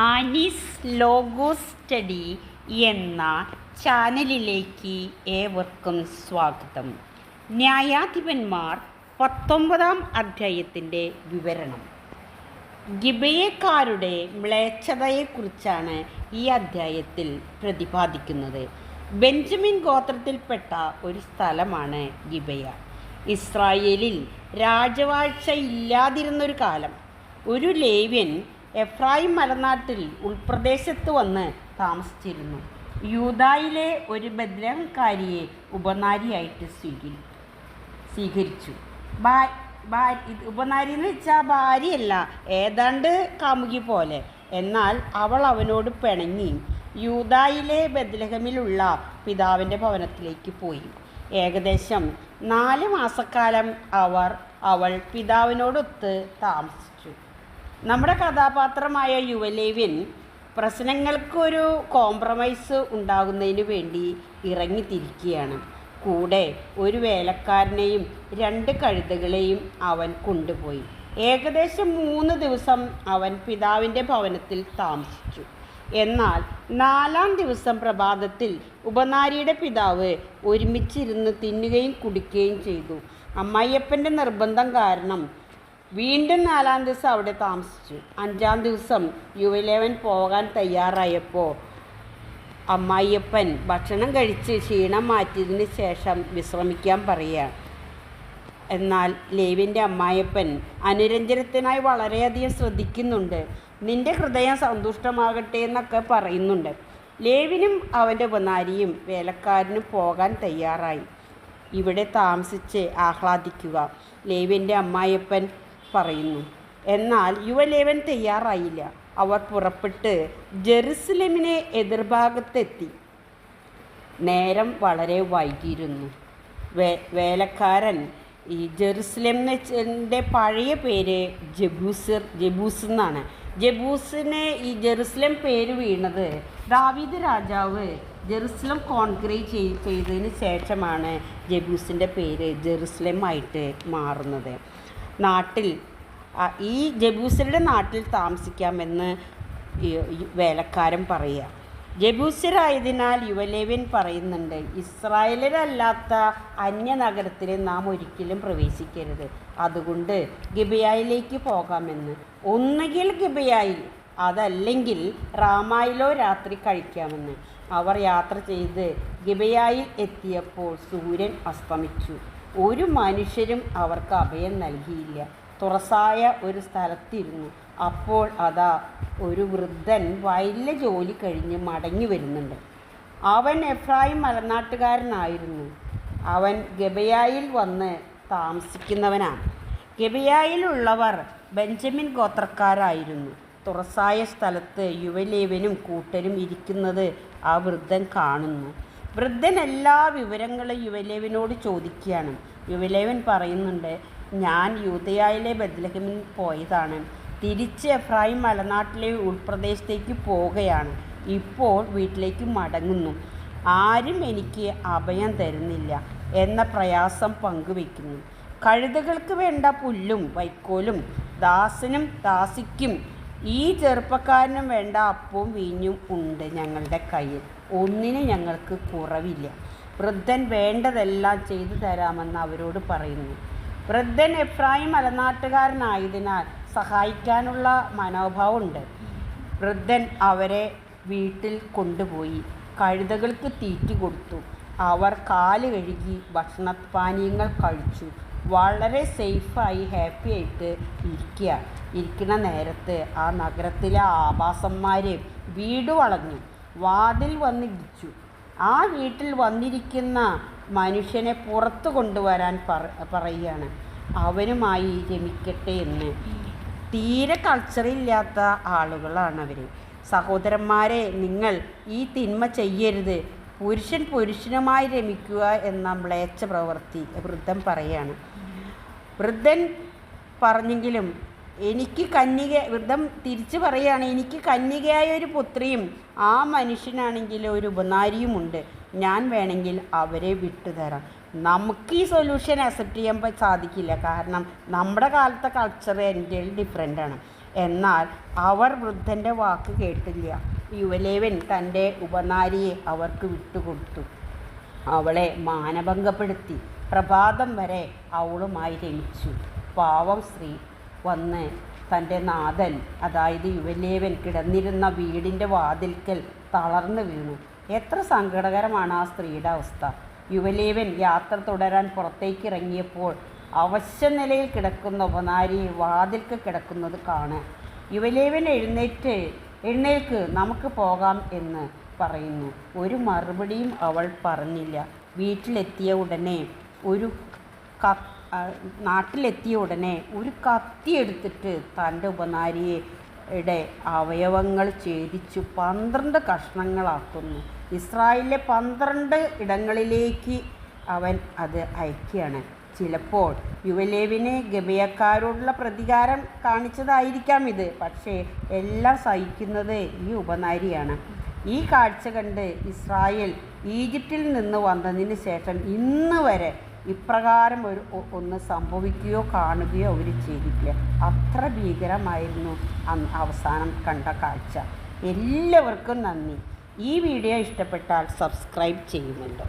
Annie's logos study എന്ന ചാനലിലേക്ക് ഏവർക്കും സ്വാഗതം. ന്യായാധിപന്മാർ 19-ാം അധ്യായത്തിൻ്റെ വിവരണം. ഗിബെയക്കാരുടെ മ്ലേച്ഛതയെക്കുറിച്ചാണ് ഈ അധ്യായത്തിൽ പ്രതിപാദിക്കുന്നത്. ബെഞ്ചമിൻ ഗോത്രത്തിൽപ്പെട്ട ഒരു സ്ഥലമാണ് ഗിബെയ. ഇസ്രായേലിൽ രാജവാഴ്ച ഇല്ലാതിരുന്നൊരു കാലം ഒരു ലേവ്യൻ എഫ്രായിം മലനാട്ടിൽ ഉൾപ്രദേശത്ത് വന്ന് താമസിച്ചിരുന്നു. യൂദായിലെ ഒരു ബെത്ലഹേംകാരിയെ ഉപനാരിയായിട്ട് സ്വീകരിച്ചു. ഉപനാരി എന്ന് വെച്ചാൽ ഭാര്യയല്ല, ഏതാണ്ട് കാമുകി പോലെ. എന്നാൽ അവൾ അവനോട് പിണങ്ങി യൂദായിലെ ബെത്ലഹേമിലുള്ള പിതാവിൻ്റെ ഭവനത്തിലേക്ക് പോയി. ഏകദേശം 4 മാസക്കാലം അവൾ പിതാവിനോടൊത്ത് താമസിച്ചു. നമ്മുടെ കഥാപാത്രമായ യുവലേവ്യൻ പ്രശ്നങ്ങൾക്കൊരു കോംപ്രമൈസ് ഉണ്ടാകുന്നതിന് വേണ്ടി ഇറങ്ങിത്തിരിക്കുകയാണ്. കൂടെ ഒരു വേലക്കാരനെയും 2 കഴുതകളെയും അവൻ കൊണ്ടുപോയി. ഏകദേശം 3 ദിവസം അവൻ പിതാവിൻ്റെ ഭവനത്തിൽ താമസിച്ചു. എന്നാൽ 4-ാം ദിവസം പ്രഭാതത്തിൽ ഉപനാരിയുടെ പിതാവ് ഒരുമിച്ചിരുന്ന് തിന്നുകയും കുടിക്കുകയും ചെയ്തു. അമ്മായിയപ്പൻ്റെ നിർബന്ധം കാരണം വീണ്ടും 4-ാം ദിവസം അവിടെ താമസിച്ചു. 5-ാം ദിവസം യുവലേവൻ പോകാൻ തയ്യാറായപ്പോൾ അമ്മായിയപ്പൻ ഭക്ഷണം കഴിച്ച് ക്ഷീണം മാറ്റിയതിന് ശേഷം വിശ്രമിക്കാൻ പറയുക. എന്നാൽ ലേവ്യൻ്റെ അമ്മായിയപ്പൻ അനുരഞ്ജനത്തിനായി വളരെയധികം ശ്രദ്ധിക്കുന്നുണ്ട്. നിൻ്റെ ഹൃദയം സന്തുഷ്ടമാകട്ടെ എന്നൊക്കെ പറയുന്നുണ്ട്. ലേവ്യനും അവൻ്റെ ഉപനാരിയും വേലക്കാരനും പോകാൻ തയ്യാറായി. ഇവിടെ താമസിച്ച് ആഹ്ലാദിക്കുക, ലേവ്യൻ്റെ അമ്മായിയപ്പൻ പറയുന്നു. എന്നാൽ യുവലേവൻ തയ്യാറായില്ല. അവർ പുറപ്പെട്ട് ജെറുസലേമിനെ എതിർഭാഗത്തെത്തി. നേരം വളരെ വൈകിയിരുന്നു. വേലക്കാരൻ ഈ ജെറുസലേമിൻ്റെ പഴയ പേര് ജബൂസ് എന്നാണ്. ജബൂസിന് ഈ ജെറുസലേം പേര് വീണത് ദാവീദ് രാജാവ് ജെറുസലേം കോൺക്രീറ്റ് ചെയ്തതിന് ശേഷമാണ് ജബൂസിൻ്റെ പേര് ജെറുസലേം ആയിട്ട് മാറുന്നത്. ഈ ജബൂസ്യരുടെ നാട്ടിൽ താമസിക്കാമെന്ന് വേലക്കാരൻ പറയുക. ജബൂസ്യരായതിനാൽ യുവലേവ്യൻ പറയുന്നുണ്ട്, ഇസ്രായേലരല്ലാത്ത അന്യനഗരത്തിൽ നാം ഒരിക്കലും പ്രവേശിക്കരുത്. അതുകൊണ്ട് ഗിബെയയിലേക്ക് പോകാമെന്ന്. ഒന്നുകിൽ ഗിബെയയിൽ, അതല്ലെങ്കിൽ റാമായിലോ രാത്രി കഴിക്കാമെന്ന്. അവർ യാത്ര ചെയ്ത് ഗിബെയയിൽ എത്തിയപ്പോൾ സൂര്യൻ അസ്തമിച്ചു. ഒരു മനുഷ്യരും അവർക്ക് അഭയം നൽകിയില്ല. തുറസായ ഒരു സ്ഥലത്തിരുന്നു. അപ്പോൾ അതാ ഒരു വൃദ്ധൻ വയലിലെ ജോലി കഴിഞ്ഞ് മടങ്ങി വരുന്നുണ്ട്. അവൻ എഫ്രായിം മലനാട്ടുകാരനായിരുന്നു. അവൻ ഗിബെയയിൽ വന്ന് താമസിക്കുന്നവനാണ്. ഗിബെയയിലുള്ളവർ ബെഞ്ചമിൻ ഗോത്രക്കാരായിരുന്നു. തുറസായ സ്ഥലത്ത് യുവലേവനും കൂട്ടരും ഇരിക്കുന്നത് ആ വൃദ്ധൻ കാണുന്നു. വൃദ്ധൻ എല്ലാ വിവരങ്ങളും യുവലേവനോട് ചോദിക്കുകയാണ്. യുവലേവൻ പറയുന്നുണ്ട്, ഞാൻ യൂദയായിലെ ബെത്ലഹേമിൽ പോയതാണ്. തിരിച്ച് എഫ്രായിം മലനാട്ടിലെ ഉൾപ്രദേശത്തേക്ക് പോവുകയാണ്. ഇപ്പോൾ വീട്ടിലേക്ക് മടങ്ങുന്നു. ആരും എനിക്ക് അഭയം തരുന്നില്ല എന്ന പ്രയാസം പങ്കുവയ്ക്കുന്നു. കഴുതകൾക്ക് വേണ്ട പുല്ലും വൈക്കോലും ദാസനും ദാസിക്കും ഈ ചെറുപ്പക്കാരനും വേണ്ട അപ്പവും വീഞ്ഞും ഉണ്ട് ഞങ്ങളുടെ കയ്യിൽ. ഒന്നിനും ഞങ്ങൾക്ക് കുറവില്ല. വൃദ്ധൻ വേണ്ടതെല്ലാം ചെയ്തു തരാമെന്ന് അവരോട് പറയുന്നു. വൃദ്ധൻ എഫ്രായിം മലനാട്ടുകാരനായതിനാൽ സഹായിക്കാനുള്ള മനോഭാവമുണ്ട്. വൃദ്ധൻ അവരെ വീട്ടിൽ കൊണ്ടുപോയി കഴുതകൾക്ക് തീറ്റ കൊടുത്തു. അവർ കാല് കഴുകി ഭക്ഷണപാനീയങ്ങൾ കഴിച്ചു. വളരെ സേഫായി ഹാപ്പിയായിട്ട് ഇരിക്കുന്ന നേരത്ത് ആ നഗരത്തിലെ ആഭാസന്മാർ വീട് വളഞ്ഞു വാതിൽ വന്നിടിച്ചു. ആ വീട്ടിൽ വന്നിരിക്കുന്ന മനുഷ്യനെ പുറത്തു കൊണ്ടുവരാൻ പറയുകയാണ്. അവനുമായി രമിക്കട്ടെ എന്ന്. തീരെ കൾച്ചറില്ലാത്ത ആളുകളാണ് അവർ. സഹോദരന്മാരെ, നിങ്ങൾ ഈ തിന്മ ചെയ്യരുത്. പുരുഷൻ പുരുഷനുമായി രമിക്കുക എന്ന മ്ലേച്ഛ പ്രവൃത്തി വൃദ്ധൻ പറയുകയാണ്. വൃദ്ധൻ പറഞ്ഞെങ്കിലും വൃദ്ധം തിരിച്ചു പറയുകയാണ്, എനിക്ക് കന്യകയായ ഒരു പുത്രിയും ആ മനുഷ്യനാണെങ്കിൽ ഒരു ഉപനാരിയുമുണ്ട്. ഞാൻ വേണമെങ്കിൽ അവരെ വിട്ടുതരാം. നമുക്ക് ഈ സൊല്യൂഷൻ അക്സെപ്റ്റ് ചെയ്യാൻ സാധിക്കില്ല. കാരണം നമ്മുടെ കാലത്തെ കൾച്ചർ എൻ്റെ ഡിഫറെൻ്റാണ്. എന്നാൽ അവർ വൃദ്ധൻ്റെ വാക്ക് കേട്ടില്ല. യുവലേവൻ തൻ്റെ ഉപനാരിയെ അവർക്ക് വിട്ടുകൊടുത്തു. അവളെ മാനഭംഗപ്പെടുത്തി പ്രഭാതം വരെ അവളുമായി രമിച്ചു. പാവം സ്ത്രീ വന്ന് തൻ്റെ നാഥൻ, അതായത് യുവലേവൻ കിടന്നിരുന്ന വീടിൻ്റെ വാതിൽക്കൽ തളർന്നു വീണു. എത്ര സങ്കടകരമാണ് ആ സ്ത്രീയുടെ അവസ്ഥ. യുവലേവൻ യാത്ര തുടരാൻ പുറത്തേക്കിറങ്ങിയപ്പോൾ അവശനിലയിൽ കിടക്കുന്ന ഉപനാരിയെ വാതിൽക്ക് കിടക്കുന്നത് കാണുക. യുവലേവൻ എഴുന്നേൽക്ക്, നമുക്ക് പോകാം എന്ന് പറയുന്നു. ഒരു മറുപടിയും അവൾ പറഞ്ഞില്ല. നാട്ടിലെത്തിയ ഉടനെ ഒരു കത്തി എടുത്തിട്ട് തൻ്റെ ഉപനാരിയുടെ അവയവങ്ങൾ ഛേദിച്ചു 12 കഷ്ണങ്ങളാക്കുന്നു. ഇസ്രായേലിലെ 12 ഇടങ്ങളിലേക്ക് അവൻ അത് അയക്കുകയാണ്. ചിലപ്പോൾ യുവലേവിനെ ഗബയക്കാരോടുള്ള പ്രതികാരം കാണിച്ചതായിരിക്കാം ഇത്. പക്ഷേ എല്ലാം സഹിക്കുന്നത് ഈ ഉപനാരിയാണ്. ഈ കാഴ്ച കണ്ട് ഇസ്രായേൽ ഈജിപ്തിൽ നിന്ന് വന്നതിന് ശേഷം ഇന്ന് വരെ ഇപ്രകാരം ഒന്ന് സംഭവിക്കുകയോ കാണുകയോ അവർ ചെയ്തിട്ടില്ല. അത്ര ഭീകരമായിരുന്നു അവസാനം കണ്ട കാഴ്ച. എല്ലാവർക്കും നന്ദി. ഈ വീഡിയോ ഇഷ്ടപ്പെട്ടാൽ സബ്സ്ക്രൈബ് ചെയ്യുമല്ലോ.